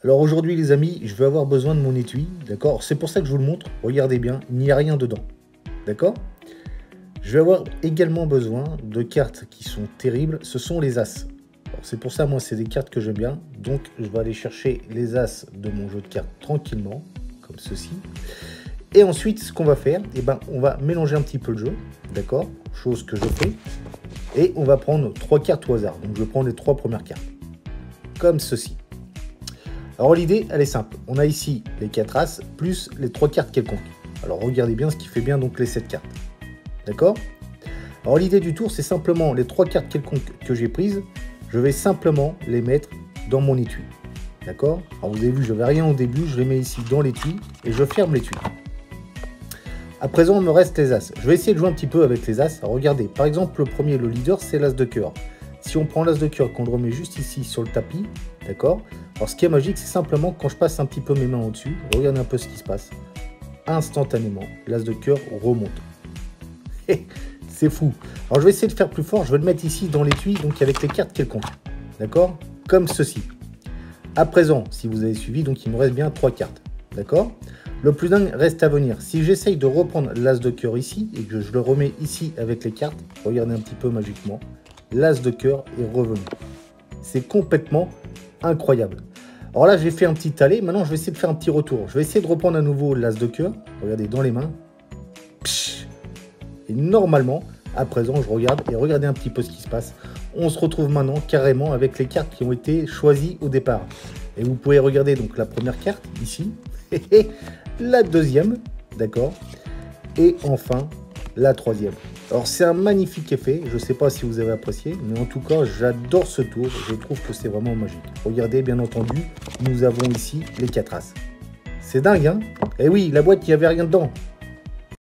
Alors aujourd'hui les amis, je vais avoir besoin de mon étui, d'accord? C'est pour ça que je vous le montre, regardez bien, il n'y a rien dedans, d'accord? Je vais avoir également besoin de cartes qui sont terribles, ce sont les As. C'est pour ça, moi, c'est des cartes que j'aime bien, donc je vais aller chercher les As de mon jeu de cartes tranquillement, comme ceci. Et ensuite, ce qu'on va faire, eh ben, on va mélanger un petit peu le jeu, d'accord? Chose que je fais. Et on va prendre 3 cartes au hasard, donc je vais prendre les 3 premières cartes, comme ceci. Alors l'idée, elle est simple. On a ici les 4 As, plus les 3 cartes quelconques. Alors regardez bien ce qui fait bien donc les 7 cartes. D'accord? Alors l'idée du tour, c'est simplement les 3 cartes quelconques que j'ai prises, je vais simplement les mettre dans mon étui. D'accord? Alors vous avez vu, je n'avais rien au début, je les mets ici dans l'étui et je ferme l'étui. À présent, il me reste les As. Je vais essayer de jouer un petit peu avec les As. Alors regardez, par exemple, le premier, le leader, c'est l'As de cœur. Si on prend l'As de cœur, qu'on le remet juste ici sur le tapis, d'accord? Alors ce qui est magique, c'est simplement quand je passe un petit peu mes mains au-dessus, regardez un peu ce qui se passe. Instantanément, l'As de cœur remonte. C'est fou. Alors je vais essayer de faire plus fort, je vais le mettre ici dans l'étui, donc avec les cartes quelconques. D'accord? Comme ceci. À présent, si vous avez suivi, donc il me reste bien 3 cartes. D'accord? Le plus dingue reste à venir. Si j'essaye de reprendre l'As de cœur ici, et que je le remets ici avec les cartes, regardez un petit peu magiquement, l'As de cœur est revenu. C'est complètement incroyable. Alors là, j'ai fait un petit aller, maintenant je vais essayer de faire un petit retour. Je vais essayer de reprendre à nouveau l'As de cœur, regardez dans les mains. Psh. Et normalement, à présent, je regarde et regardez un petit peu ce qui se passe. On se retrouve maintenant carrément avec les cartes qui ont été choisies au départ. Et vous pouvez regarder donc la première carte ici, et la deuxième, d'accord, et enfin la troisième. Alors c'est un magnifique effet, je ne sais pas si vous avez apprécié, mais en tout cas j'adore ce tour, je trouve que c'est vraiment magique. Regardez, bien entendu, nous avons ici les 4 As. C'est dingue, hein? Et oui, la boîte, il n'y avait rien dedans.